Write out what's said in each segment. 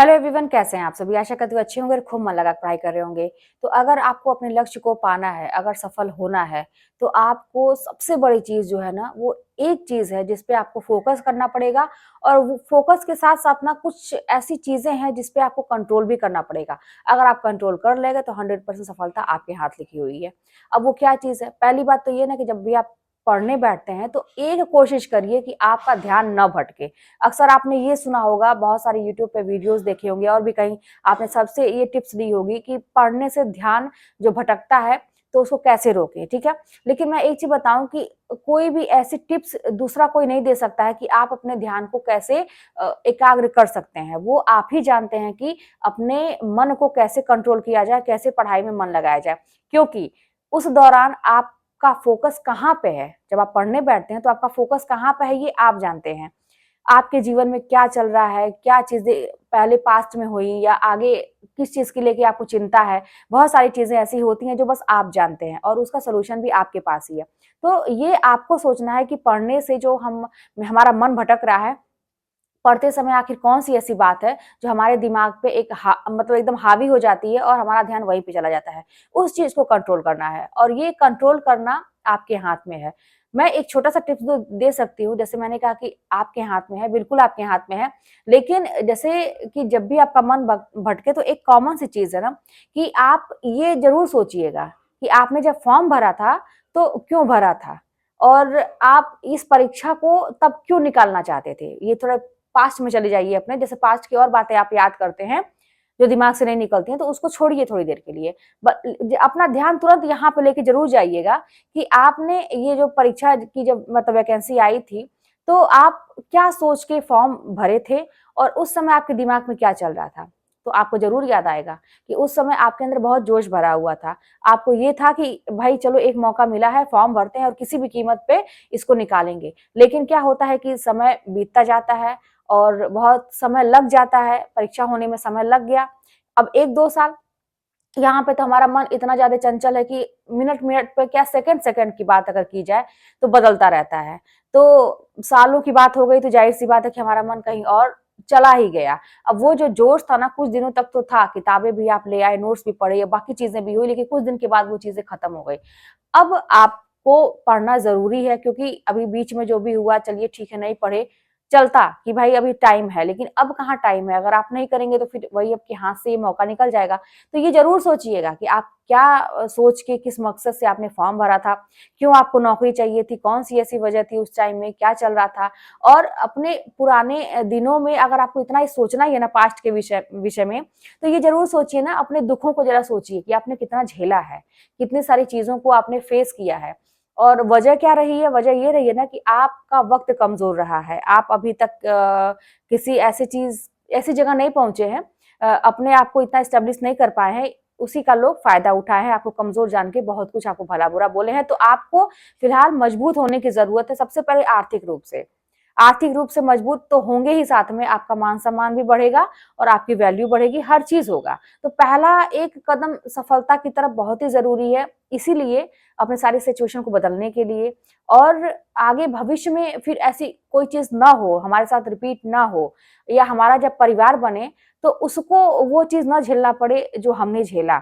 Hello everyone, कैसे हैं आप सभी। आशा करती हूँ अच्छे होंगे और खूब मन लगा पढ़ाई कर रहे होंगे। तो अगर आपको अपने लक्ष्य को पाना है, अगर सफल होना है, तो आपको सबसे बड़ी चीज जो है ना, वो एक चीज है जिस पे आपको फोकस करना पड़ेगा। और वो फोकस के साथ साथ ना कुछ ऐसी चीजें हैं जिस पे आपको कंट्रोल भी करना पड़ेगा। अगर आप कंट्रोल कर लेंगे तो 100% सफलता आपके हाथ लिखी हुई है। अब वो क्या चीज है? पहली बात तो ये ना कि जब भी आप पढ़ने बैठते हैं तो एक कोशिश करिए कि आपका ध्यान न भटके। अक्सर आपने ये सुना होगा, बहुत सारे यूट्यूब पे वीडियोस देखे होंगे और भी कहीं आपने सबसे ये टिप्स ली होगी कि पढ़ने से ध्यान जो भटकता है तो उसको कैसे रोकें, ठीक है। लेकिन मैं एक चीज बताऊं कि कोई भी ऐसी टिप्स दूसरा कोई नहीं दे सकता है कि आप अपने ध्यान को कैसे एकाग्र कर सकते हैं। वो आप ही जानते हैं कि अपने मन को कैसे कंट्रोल किया जाए, कैसे पढ़ाई में मन लगाया जाए। क्योंकि उस दौरान आपका फोकस कहाँ पे है, जब आप पढ़ने बैठते हैं तो आपका फोकस कहाँ पे है ये आप जानते हैं। आपके जीवन में क्या चल रहा है, क्या चीजें पहले पास्ट में हुई या आगे किस चीज के लेके आपको चिंता है। बहुत सारी चीजें ऐसी होती हैं जो बस आप जानते हैं और उसका सलूशन भी आपके पास ही है। तो ये आपको सोचना है कि पढ़ने से जो हम हमारा मन भटक रहा है, पढ़ते समय आखिर कौन सी ऐसी बात है जो हमारे दिमाग पे मतलब एकदम हावी हो जाती है और हमारा ध्यान वहीं पे चला जाता है। उस चीज को कंट्रोल करना है और ये कंट्रोल करना आपके हाथ में है। मैं एक छोटा सा टिप्स दे सकती हूँ। जैसे मैंने कहा कि आपके हाथ में है, बिल्कुल आपके हाथ में है। लेकिन जैसे कि जब भी आपका मन भटके तो एक कॉमन सी चीज है ना कि आप ये जरूर सोचिएगा कि आपने जब फॉर्म भरा था तो क्यों भरा था, और आप इस परीक्षा को तब क्यों निकालना चाहते थे। ये थोड़ा पास्ट में चले जाइए अपने। जैसे पास्ट की और बातें आप याद करते हैं जो दिमाग से नहीं निकलती हैं तो उसको छोड़िए थोड़ी देर के लिए। अपना ध्यान तुरंत यहाँ पे लेके जरूर जाइएगा कि आपने ये जो परीक्षा की जब मतलब वैकेंसी आई थी तो आप क्या सोच के फॉर्म भरे थे और उस समय आपके दिमाग में क्या चल रहा था। तो आपको जरूर याद आएगा कि उस समय आपके अंदर बहुत जोश भरा हुआ था। आपको ये था कि भाई चलो एक मौका मिला है, फॉर्म भरते हैं और किसी भी कीमत पे इसको निकालेंगे। लेकिन क्या होता है कि समय बीतता जाता है और बहुत समय लग जाता है, परीक्षा होने में समय लग गया। अब 1-2 साल यहाँ पे तो हमारा मन इतना ज्यादा चंचल है कि मिनट मिनट पे क्या, सेकंड सेकंड की बात अगर की जाए तो बदलता रहता है। तो सालों की बात हो गई तो जाहिर सी बात है कि हमारा मन कहीं और चला ही गया। अब वो जो जोश था ना कुछ दिनों तक तो था, किताबें भी आप ले आए, नोट्स भी पढ़े, बाकी चीजें भी हुई, लेकिन कुछ दिन के बाद वो चीजें खत्म हो गई। अब आपको पढ़ना ज़रूरी है क्योंकि अभी बीच में जो भी हुआ चलिए ठीक है नहीं पढ़े, चलता कि भाई अभी टाइम है, लेकिन अब कहाँ टाइम है। अगर आप नहीं करेंगे तो फिर वही आपके हाथ से ये मौका निकल जाएगा। तो ये ज़रूर सोचिएगा कि आप क्या सोच के किस मकसद से आपने फॉर्म भरा था, क्यों आपको नौकरी चाहिए थी, कौन-सी ऐसी वजह थी उस टाइम में, क्या चल रहा था। और अपने पुराने दिनों में अगर आपको इतना ही सोचना ही है ना पास्ट के विषय विषय में, तो ये ज़रूर सोचिए ना, अपने दुखों को ज़रा सोचिए कि आपने कितना झेला है, कितनी सारी चीज़ों को आपने फेस किया है। और वजह क्या रही है? वजह ये रही है ना कि आपका वक़्त कमज़ोर रहा है। आप अभी तक किसी ऐसी जगह नहीं पहुँचे हैं, अपने आप को इतना एस्टेब्लिश नहीं कर पाए हैं, उसी का लोग फ़ायदा उठाए हैं, आपको कमज़ोर जान के बहुत कुछ आपको भला-बुरा बोले हैं। तो आपको फ़िलहाल मजबूत होने की ज़रूरत है, सबसे पहले आर्थिक रूप से। आर्थिक रूप से मजबूत तो होंगे ही, साथ में आपका मान-सम्मान भी बढ़ेगा और आपकी वैल्यू बढ़ेगी, हर चीज़ होगा। तो पहला एक कदम सफलता की तरफ बहुत ही ज़रूरी है, इसीलिए अपने सारी सिचुएशन को बदलने के लिए। और आगे भविष्य में फिर ऐसी कोई चीज़ ना हो, हमारे साथ रिपीट ना हो, या हमारा जब परिवार बने तो उसको वो चीज़ ना झेलना पड़े जो हमने झेला।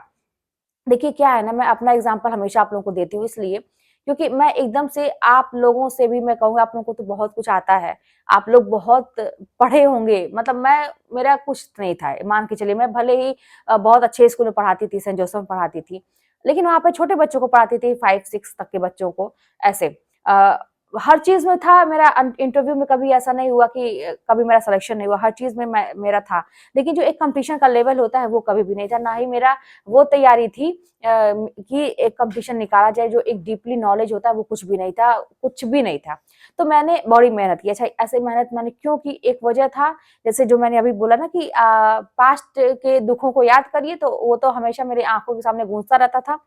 देखिए क्या है ना, मैं अपना एग्जांपल हमेशा आप लोगों को देती हूँ इसलिए क्योंकि मैं एकदम से आप लोगों से भी मैं कहूँगा, आप लोगों को तो बहुत कुछ आता है, आप लोग बहुत पढ़े होंगे। मतलब मैं, मेरा कुछ नहीं था, मान के चलिए मैं भले ही बहुत अच्छे स्कूल में पढ़ाती थी, सेंट जोसेफ में पढ़ाती थी, लेकिन वहाँ पे छोटे बच्चों को पढ़ाती थी, 5-6 तक के बच्चों को। ऐसे अ, हर चीज़ में था मेरा। इंटरव्यू में कभी ऐसा नहीं हुआ कि कभी मेरा सिलेक्शन नहीं हुआ, हर चीज़ में मेरा था। लेकिन जो एक कॉम्पिटिशन का लेवल होता है वो कभी भी नहीं था, ना ही मेरा वो तैयारी थी कि एक कॉम्पिटिशन निकाला जाए। जो एक डीपली नॉलेज होता है वो कुछ भी नहीं था, कुछ भी नहीं था। तो मैंने बड़ी मेहनत की। अच्छा, ऐसे मेहनत मैंने क्यों की? एक वजह था, जैसे जो मैंने अभी बोला ना कि पास्ट के दुखों को याद करिए, तो वो तो हमेशा मेरी आँखों के सामने गूँजता रहता था।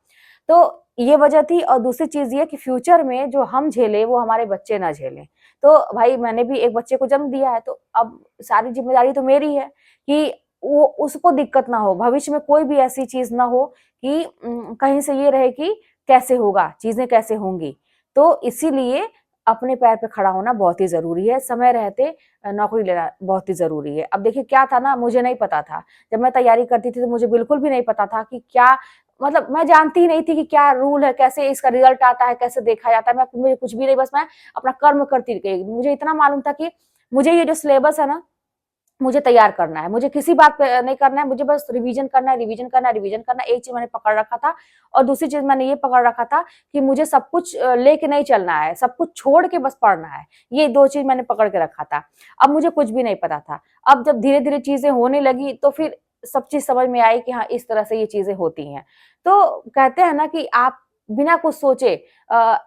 तो ये वजह थी। और दूसरी चीज़ ये कि फ्यूचर में जो हम झेले वो हमारे बच्चे ना झेलें। तो भाई मैंने भी एक बच्चे को जन्म दिया है, तो अब सारी ज़िम्मेदारी तो मेरी है कि वो उसको दिक्कत ना हो, भविष्य में कोई भी ऐसी चीज़ ना हो कि कहीं से ये रहे कि कैसे होगा, चीज़ें कैसे होंगी। तो इसीलिए अपने पैर पे खड़ा होना बहुत ही ज़रूरी है, समय रहते नौकरी लेना बहुत ही ज़रूरी है। अब देखिए क्या था ना, मुझे नहीं पता था, जब मैं तैयारी करती थी तो मुझे बिल्कुल भी नहीं पता था कि क्या, मतलब मैं जानती ही नहीं थी कि क्या रूल है, कैसे इसका रिज़ल्ट आता है, कैसे देखा जाता है, मुझे कुछ भी नहीं, बस मैं अपना कर्म करती गई। मुझे इतना मालूम था कि मुझे ये जो सिलेबस है ना, मुझे तैयार करना है, मुझे किसी बात पे नहीं करना है, मुझे बस रिवीजन करना है, रिवीजन करना है, रिवीजन करना है। एक चीज़ मैंने पकड़ रखा था और दूसरी चीज़ मैंने ये पकड़ रखा था कि मुझे सब कुछ लेके नहीं चलना है, सब कुछ छोड़ के बस पढ़ना है। ये 2 चीज़ मैंने पकड़ के रखा था। अब मुझे कुछ भी नहीं पता था। अब जब धीरे-धीरे चीज़ें होने लगी तो फिर सब चीज़ समझ में आई कि हाँ, इस तरह से ये चीज़ें होती हैं। तो कहते हैं ना कि आप बिना कुछ सोचे,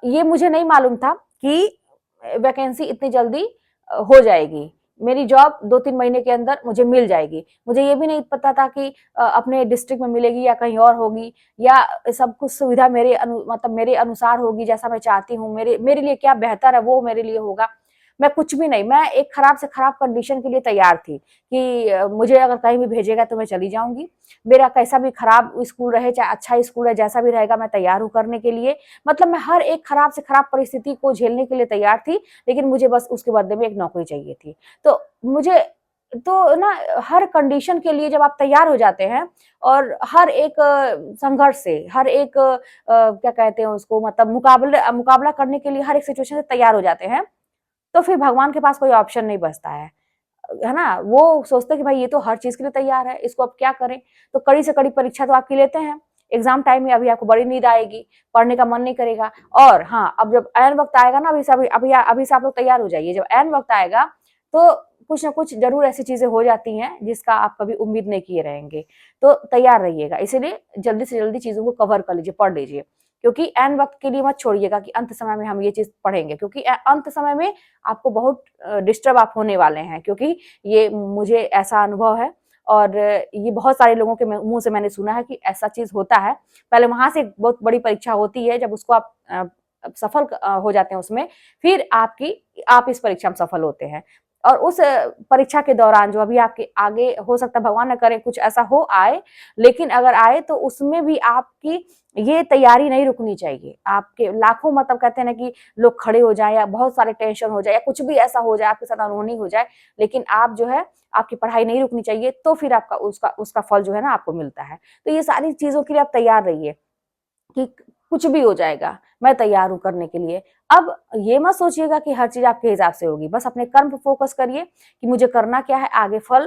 ये मुझे नहीं मालूम था कि वैकेंसी इतनी जल्दी हो जाएगी। मेरी जॉब 2-3 महीने के अंदर मुझे मिल जाएगी। मुझे ये भी नहीं पता था कि अपने डिस्ट्रिक्ट में मिलेगी या कहीं और होगी, या सब कुछ सुविधा मेरे अनुसार होगी, जैसा मैं चाहती हूँ। मेरे मेरे लिए क्या बेहतर है वो मेरे लिए होगा। मैं कुछ भी नहीं, मैं एक खराब से खराब कंडीशन के लिए तैयार थी कि मुझे अगर कहीं भी भेजेगा तो मैं चली जाऊँगी। मेरा कैसा भी खराब स्कूल रहे, चाहे अच्छा स्कूल है, जैसा भी रहेगा मैं तैयार हूँ करने के लिए। मतलब मैं हर एक खराब से खराब परिस्थिति को झेलने के लिए तैयार थी, लेकिन मुझे बस उसके बदले में एक नौकरी चाहिए थी। तो मुझे तो ना, हर कंडीशन के लिए जब आप तैयार हो जाते हैं और हर एक संघर्ष से, हर एक क्या कहते हैं उसको, मतलब मुकाबला करने के लिए हर एक सिचुएशन से तैयार हो जाते हैं, तो फिर भगवान के पास कोई ऑप्शन नहीं बचता है ना? वो सोचते हैं कि भाई ये तो हर चीज़ के लिए तैयार है, इसको अब क्या करें? तो कड़ी से कड़ी परीक्षा तो आपकी लेते हैं। एग्ज़ाम टाइम में अभी आपको बड़ी नींद आएगी, पढ़ने का मन नहीं करेगा, और हाँ, अब जब ऐन वक़्त आएगा ना, अभी से आप लोग तैयार हो जाइए। जब ऐन वक़्त आएगा, तो कुछ न कुछ ज़रूर ऐसी चीज़ें हो जाती हैं, जिसका आप कभी उम्मीद नहीं किए रहेंगे। तो तैयार रहिएगा, इसीलिए जल्दी से जल्दी चीज़ों को कवर कर लीजिए, पढ़ लीजिए। क्योंकि ऐन वक़्त के लिए मत छोड़िएगा कि अंत समय में हम ये चीज़ पढ़ेंगे, क्योंकि अंत समय में आपको बहुत डिस्टर्ब आप होने वाले हैं, क्योंकि ये मुझे ऐसा अनुभव है और ये बहुत सारे लोगों के मुँह से मैंने सुना है कि ऐसा चीज़ होता है। पहले वहाँ से एक बहुत बड़ी परीक्षा होती है, जब उसको आप सफल हो जाते हैं उसमें, फिर आप इस परीक्षा में सफल होते हैं। और उस परीक्षा के दौरान जो अभी आपके आगे हो सकता है, भगवान ना करे कुछ ऐसा हो आए, लेकिन अगर आए तो उसमें भी आपकी ये तैयारी नहीं रुकनी चाहिए। आपके लाखों, मतलब कहते हैं ना कि लोग खड़े हो जाएँ या बहुत सारे टेंशन हो जाए या कुछ भी ऐसा हो जाए, आपके साथ अनहोनी हो जाए, लेकिन आप जो है, आपकी पढ़ाई नहीं रुकनी चाहिए, तो फिर आपका उसका उसका फल जो है ना आपको मिलता है। तो ये सारी चीज़ों के लिए आप तैयार रहिए कि कुछ भी हो जाएगा, मैं तैयार हूँ करने के लिए। अब ये मत सोचिएगा कि हर चीज़ आपके हिसाब से होगी, बस अपने कर्म पे फ़ोकस करिए कि मुझे करना क्या है, आगे फल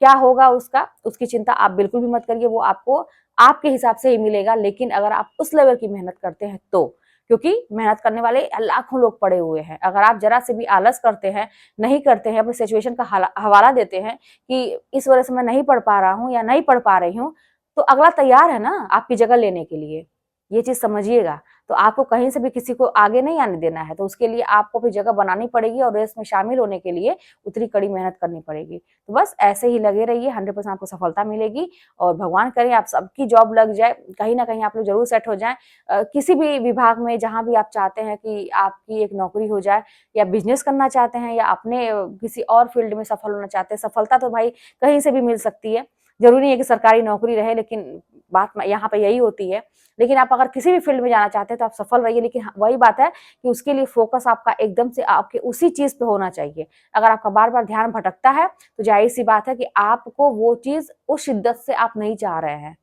क्या होगा उसका, उसकी चिंता आप बिल्कुल भी मत करिए, वो आपको आपके हिसाब से ही मिलेगा, लेकिन अगर आप उस लेवल की मेहनत करते हैं तो। क्योंकि मेहनत करने वाले लाखों लोग पड़े हुए हैं, अगर आप ज़रा से भी आलस करते हैं, नहीं करते हैं, अपनी सिचुएशन का हवाला देते हैं कि इस वजह से मैं नहीं पढ़ पा रहा हूँ या नहीं पढ़ पा रही हूँ, तो अगला तैयार है ना आपकी जगह लेने के लिए। ये चीज़ समझिएगा। तो आपको कहीं से भी किसी को आगे नहीं आने देना है, तो उसके लिए आपको अपनी जगह बनानी पड़ेगी और रेस में शामिल होने के लिए उतनी कड़ी मेहनत करनी पड़ेगी। तो बस ऐसे ही लगे रहिए, 100% आपको सफलता मिलेगी और भगवान करे आप सबकी जॉब लग जाए, कहीं न कहीं आप लोग ज़रूर सेट हो जाएँ। किसी भी विभाग में जहाँ भी आप चाहते हैं कि आपकी एक नौकरी हो जाए, या बिज़नेस करना चाहते हैं, या अपने किसी और फ़ील्ड में सफल होना चाहते हैं, सफलता तो भाई कहीं से भी मिल सकती है। ज़रूरी नहीं है कि सरकारी नौकरी रहे, लेकिन बात यहाँ पे यही होती है। लेकिन आप अगर किसी भी फील्ड में जाना चाहते हैं तो आप सफल रहिए, लेकिन हाँ, वही बात है कि उसके लिए फोकस आपका एकदम से आपके उसी चीज़ पे होना चाहिए। अगर आपका बार-बार ध्यान भटकता है, तो ज़ाहिर-सी बात है कि आपको वो चीज़ उस शिद्दत से आप नहीं चाह रहे हैं,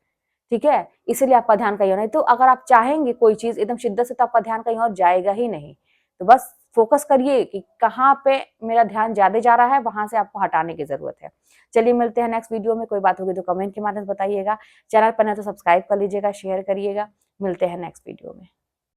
ठीक है? इसीलिए आपका ध्यान कहीं और, नहीं तो अगर आप चाहेंगे कोई चीज़ एकदम शिद्दत से, तो आपका ध्यान कहीं और जाएगा ही नहीं। तो बस फोकस करिए कि कहाँ पे मेरा ध्यान ज़्यादा जा रहा है, वहाँ से आपको हटाने की ज़रूरत है। चलिए मिलते हैं नेक्स्ट वीडियो में, कोई बात होगी तो कमेंट के माध्यम से बताइएगा। चैनल पर नए तो सब्सक्राइब कर लीजिएगा, शेयर करिएगा। मिलते हैं नेक्स्ट वीडियो में।